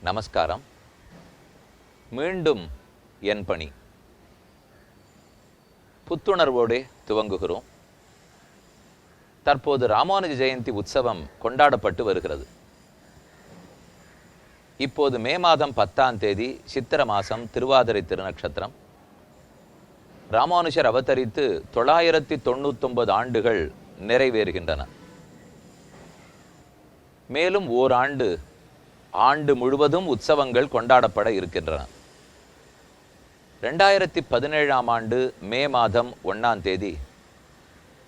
நமஸ்காரம். மீண்டும் என் பணி புத்துணர்வோடு துவங்குகிறோம். தற்போது ராமானுஜ ஜெயந்தி உற்சவம் கொண்டாடப்பட்டு வருகிறது. இப்போது மே மாதம் 10ஆம் தேதி சித்திர மாதம் திருவாதிரை திருநக்ஷத்திரம். ராமானுஜர் அவதரித்து 999 ஆண்டுகள் நிறைவேறுகின்றன. மேலும் ஓராண்டு ஆண்டு முழுவதும் உற்சவங்கள் கொண்டாடப்பட இருக்கின்றன. 2017ஆம் ஆண்டு மே மாதம் 1ஆம் தேதி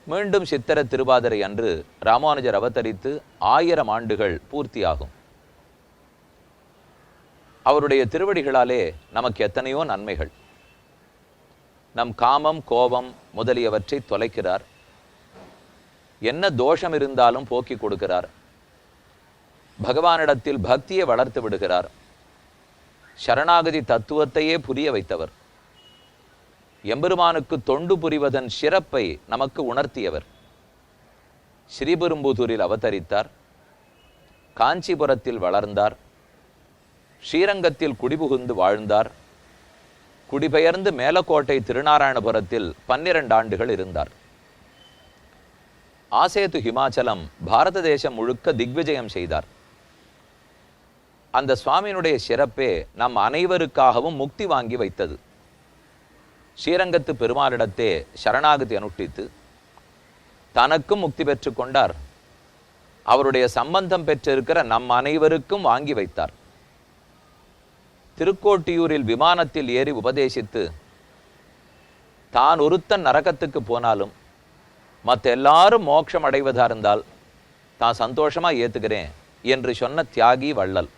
மீண்டும் சித்திர திருவாதிரை அன்று ராமானுஜர் அவதரித்து 1000 ஆண்டுகள் பூர்த்தியாகும். அவருடைய திருவடிகளாலே நமக்கு எத்தனையோ நன்மைகள். நம் காமம் கோபம் முதலியவற்றை தொலைக்கிறார். என்ன தோஷம் இருந்தாலும் போக்கி கொடுக்கிறார். பகவானிடத்தில் பக்தியை வளர்த்து விடுகிறார். சரணாகதி தத்துவத்தையே புரிய வைத்தவர். எம்பெருமானுக்கு தொண்டு புரிவதன் சிறப்பை நமக்கு உணர்த்தியவர். ஸ்ரீபெரும்புதூரில் அவதரித்தார். காஞ்சிபுரத்தில் வளர்ந்தார். ஸ்ரீரங்கத்தில் குடிபுகுந்து வாழ்ந்தார். குடிபெயர்ந்து மேலக்கோட்டை திருநாராயணபுரத்தில் 12 ஆண்டுகள் இருந்தார். ஆசேது ஹிமாச்சலம் பாரத தேசம் முழுக்க திக்விஜயம் செய்தார். அந்த சுவாமியினுடைய சிறப்பே நம் அனைவருக்காகவும் முக்தி வாங்கி வைத்தது. ஸ்ரீரங்கத்து பெருமாளிடத்தே சரணாகதி அனுஷ்டித்து தனக்கும் முக்தி பெற்று கொண்டார். அவருடைய சம்பந்தம் பெற்றிருக்கிற நம் அனைவருக்கும் வாங்கி வைத்தார். திருக்கோட்டியூரில் விமானத்தில் ஏறி உபதேசித்து தான் ஒருத்தன் நரகத்துக்கு போனாலும் மற்ற எல்லாரும் மோட்சம் அடைவதா இருந்தால் தான் சந்தோஷமா ஏத்துக்கிறேன் என்று சொன்ன தியாகி வள்ளல்.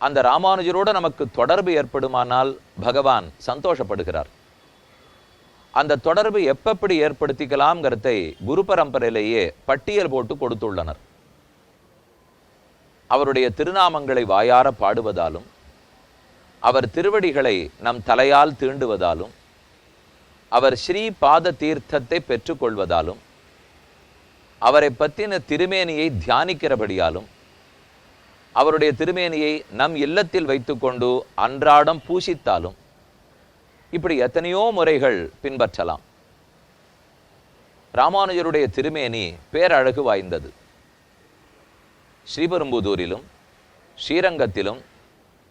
அந்த ராமானுஜரோடு நமக்கு தொடர்பு ஏற்படுமானால் பகவான் சந்தோஷப்படுகிறார். அந்த தொடர்பு எப்படி ஏற்படுத்திக்கலாம்ங்கிறதை குரு பரம்பரையிலேயே பட்டியல் போட்டு கொடுத்துள்ளனர். அவருடைய திருநாமங்களை வாயார பாடுவதாலும், அவர் திருவடிகளை நம் தலையால் தீண்டுவதாலும், அவர் ஸ்ரீ பாத தீர்த்தத்தை பெற்றுக்கொள்வதாலும், அவரை பற்றின திருமேனியை தியானிக்கிறபடியாலும், அவருடைய திருமேனியை நம் இல்லத்தில் வைத்துக்கொண்டு அன்றாடம் பூசித்தாலும், இப்படி எத்தனையோ முறைகள் பின்பற்றலாம். ராமானுஜருடைய திருமேனி பேரழகு வாய்ந்தது. ஸ்ரீபெரும்புதூரிலும் ஸ்ரீரங்கத்திலும்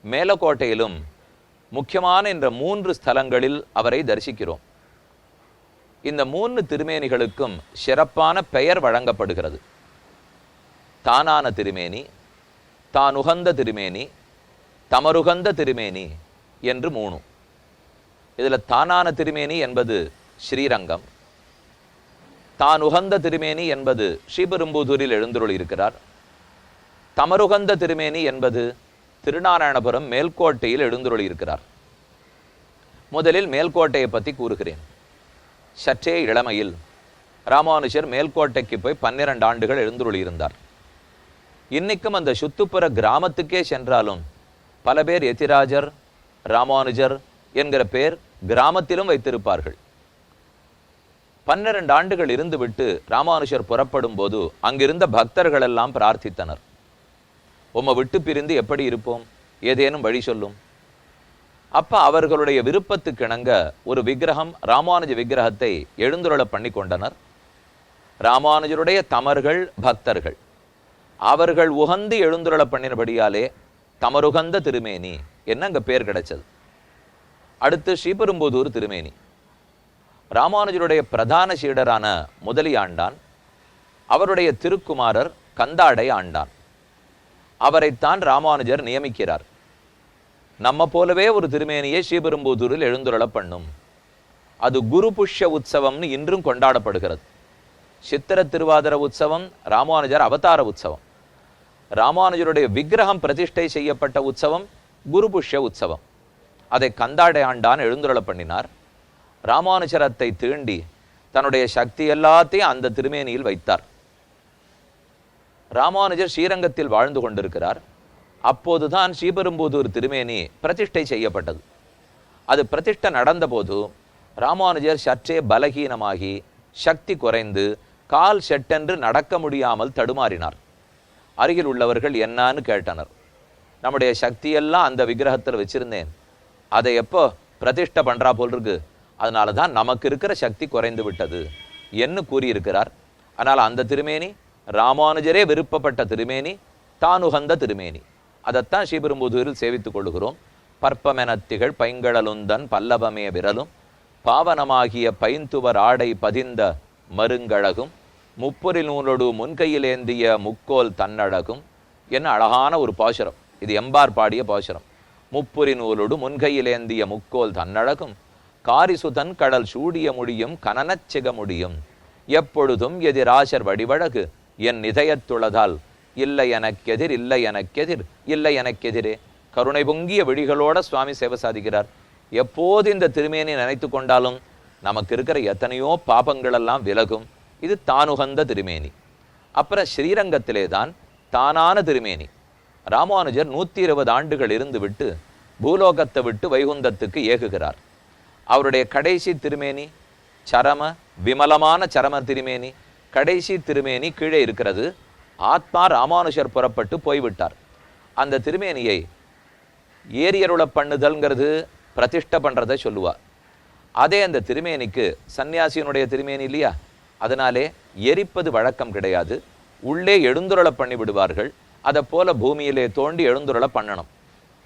மேலக்கோட்டையிலும் முக்கியமான இந்த 3 ஸ்தலங்களில் அவரை தரிசிக்கிறோம். இந்த 3 திருமேனிகளுக்கும் சிறப்பான பெயர் வழங்கப்படுகிறது. தானான திருமேனி, தான் உகந்த திருமேனி, தமருகந்த திருமேனி என்று 3. இதில் தானான திருமேனி என்பது ஸ்ரீரங்கம், தான் உகந்த திருமேனி என்பது ஸ்ரீபெரும்புதூரில் எழுந்துருள் இருக்கிறார், தமருகந்த திருமேனி என்பது திருநாராயணபுரம் மேல்கோட்டையில் எழுந்துருள் இருக்கிறார். முதலில் மேல்கோட்டையை பற்றி கூறுகிறேன். சற்றே இளமையில் ராமானுஜர் மேல்கோட்டைக்கு போய் 12 ஆண்டுகள் எழுந்துருள் இருந்தார். இன்னைக்கும் அந்த சுத்துப்புற கிராமத்துக்கே சென்றாலும் பல பேர் எதிராஜர், ராமானுஜர் என்கிற பேர் கிராமத்திலும் வைத்திருப்பார்கள். 12 ஆண்டுகள் இருந்துவிட்டு ராமானுஜர் புறப்படும் போது அங்கிருந்த பக்தர்கள் எல்லாம் பிரார்த்தித்தனர், உம்மை விட்டு பிரிந்து எப்படி இருப்போம், ஏதேனும் வழி சொல்லும். அப்ப அவர்களுடைய விருப்பத்துக்கிணங்க ஒரு விக்கிரகம், ராமானுஜ விக்கிரகத்தை எழுந்துருள பண்ணி கொண்டனர். ராமானுஜருடைய தமர்கள் பக்தர்கள் அவர்கள் உகந்து எழுந்துருள பண்ணினபடியாலே தமருகந்த திருமேனி என்ன அங்க பேர் கிடைச்சது. அடுத்து ஸ்ரீபெரும்புதூர் திருமேனி. ராமானுஜருடைய பிரதான சீடரான முதலியாண்டான், அவருடைய திருக்குமாரர் கந்தாடை ஆண்டான். அவரைத்தான் ராமானுஜர் நியமிக்கிறார். நம்ம போலவே ஒரு திருமேனியை ஸ்ரீபெரும்புதூரில் எழுந்துருள பண்ணும். அது குரு புஷ்ய உற்சவம்னு இன்றும் கொண்டாடப்படுகிறது. சித்திர திருவாதிர உற்சவம் ராமானுஜர் அவதார உற்சவம். ராமானுஜருடைய விக்கிரகம் பிரதிஷ்டை செய்யப்பட்ட உற்சவம் குரு புஷ்ய உற்சவம். அதை கந்தாடை ஆண்டான் எழுந்துருள பண்ணினார். ராமானுஜரத்தை தீண்டி தன்னுடைய சக்தி எல்லாத்தையும் அந்த திருமேனியில் வைத்தார். ராமானுஜர் ஸ்ரீரங்கத்தில் வாழ்ந்து கொண்டிருக்கிறார். அப்போதுதான் ஸ்ரீபெரும்புதூர் திருமேனி பிரதிஷ்டை செய்யப்பட்டது. அது பிரதிஷ்டை நடந்தபோது ராமானுஜர் சற்றே பலகீனமாகி சக்தி குறைந்து கால் செட்டென்று நடக்க முடியாமல் தடுமாறினார். அருகில் உள்ளவர்கள் என்னான்னு கேட்டனர். நம்முடைய சக்தியெல்லாம் அந்த விக்கிரகத்தில் வச்சிருந்தேன், அதை எப்போ பிரதிஷ்டை பண்றா போல் இருக்கு, அதனால தான் நமக்கு இருக்கிற சக்தி குறைந்து விட்டது என்று கூறியிருக்கிறார். அதனால் அந்த திருமேனி ராமானுஜரே விருப்பப்பட்ட திருமேனி, தானுகந்த திருமேனி. அதைத்தான் ஸ்ரீபெரும்புதூரில் சேவித்துக் கொள்கிறோம். பற்பமெனத்திகள் பைங்கழலுந்தன் பல்லவமே விரலும் பாவனமாகிய பைந்துவர் ஆடை பதிந்த மருங்கழகும் முப்புரி நூலொடு முன்கையிலேந்திய முக்கோல் தன்னழகும் என்ன அழகான ஒரு பாசுரம். இது எம்பார் பாடிய பாசுரம். முப்புரி நூலொடு முன்கையிலேந்திய முக்கோல் தன்னழகும் காரிசுதன் கடல் சூடிய முடியும் கனனச் சிக முடியும் எப்பொழுதும் எதிராசர் வடிவழகு என் இதயத்துளதால் இல்லை எனக்கெதிர் இல்லை எனக்கெதிர் இல்லை எனக்கெதிரே. கருணை பொங்கிய விழிகளோட சுவாமி சேவை சாதிக்கிறார். எப்போது இந்த திருமேனி நினைத்து கொண்டாலும் நமக்கு இருக்கிற எத்தனையோ பாபங்களெல்லாம் விலகும். இது தானுகந்த திருமேனி. அப்புறம் ஸ்ரீரங்கத்திலே தான் தானான திருமேனி. ராமானுஜர் 120 ஆண்டுகள் இருந்து விட்டு பூலோகத்தை விட்டு வைகுந்தத்துக்கு ஏகுகிறார். அவருடைய கடைசி திருமேனி சரம விமலமான சரம திருமேனி. கடைசி திருமேனி கீழே இருக்கிறது. ஆத்மா ராமானுஜர் புறப்பட்டு போய்விட்டார். அந்த திருமேனியை ஏரியருள பண்ணுதல்ங்கிறது பிரதிஷ்டை பண்றதை சொல்லுவார். அதே அந்த திருமேனிக்கு சன்னியாசியனுடைய திருமேனி இல்லையா, அதனாலே எரிப்பது வழக்கம் கிடையாது. உள்ளே எழுந்துருள பண்ணி விடுவார்கள். அதை போல பூமியிலே தோண்டி எழுந்துருள பண்ணணும்.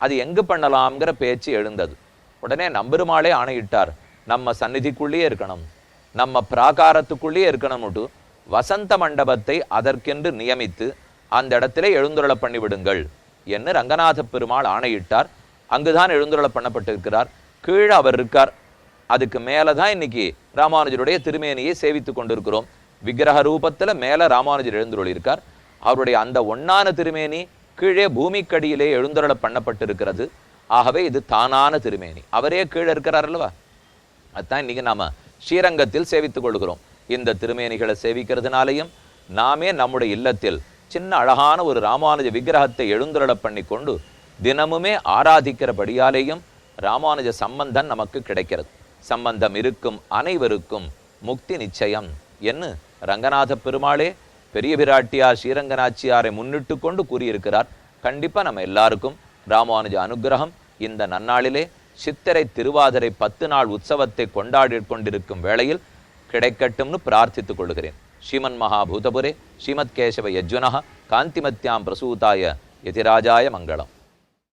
அது எங்கு பண்ணலாம்ங்கிற பேச்சு எழுந்தது. உடனே நம்பெருமாளே ஆணையிட்டார், நம்ம சந்நிதிக்குள்ளேயே இருக்கணும், நம்ம பிராகாரத்துக்குள்ளேயே இருக்கணும்ட்டு வசந்த மண்டபத்தை அதற்கென்று நியமித்து அந்த இடத்திலே எழுந்துருள பண்ணி விடுங்கள் என்று ரங்கநாத பெருமாள் ஆணையிட்டார். அங்குதான் எழுந்துருள பண்ணப்பட்டிருக்கிறார். கீழே அவர் இருக்கார். அதுக்கு மேலதான் இன்னைக்கு ராமானுஜருடைய திருமேனியை சேவித்து கொண்டிருக்கிறோம். விக்கிரக ரூபத்துல மேல ராமானுஜர் எழுந்துருளி இருக்கார். அவருடைய அந்த ஒன்னான திருமேனி கீழே பூமிக்கடியிலே எழுந்துருள பண்ணப்பட்டிருக்கிறது. ஆகவே இது தானான திருமேனி. அவரே கீழே இருக்கிறார் அல்லவா. அதுதான் இன்னைக்கு நாம ஸ்ரீரங்கத்தில் சேவித்துக் கொள்கிறோம். இந்த திருமேனிகளை சேவிக்கிறதுனாலையும் நாமே நம்முடைய இல்லத்தில் சின்ன அழகான ஒரு ராமானுஜ விக்கிரகத்தை எழுந்துருள பண்ணி கொண்டு தினமுமே ஆராதிக்கிறபடியாலேயும் ராமானுஜ சம்பந்தம் நமக்கு கிடைக்கிறது. சம்பந்தம் இருக்கும் அனைவருக்கும் முக்தி நிச்சயம் என்று ரங்கநாத பெருமாளே பெரிய பிராட்டியார் ஸ்ரீரங்கநாச்சியாரை முன்னிட்டு கொண்டு கூறியிருக்கிறார். கண்டிப்பா நம்ம எல்லாருக்கும் ராமானுஜ அனுகிரகம் இந்த நன்னாளிலே சித்திரை திருவாதிரை 10 நாள் உற்சவத்தை கொண்டாடி கொண்டிருக்கும் வேளையில் கிடைக்கட்டும்னு பிரார்த்தித்துக் கொள்கிறேன். ஸ்ரீமன் மகாபூதபுரே ஸ்ரீமத் கேசவ யஜ்வனः காந்திமத்யாம் பிரசூதாய யதிராஜாய மங்களம்.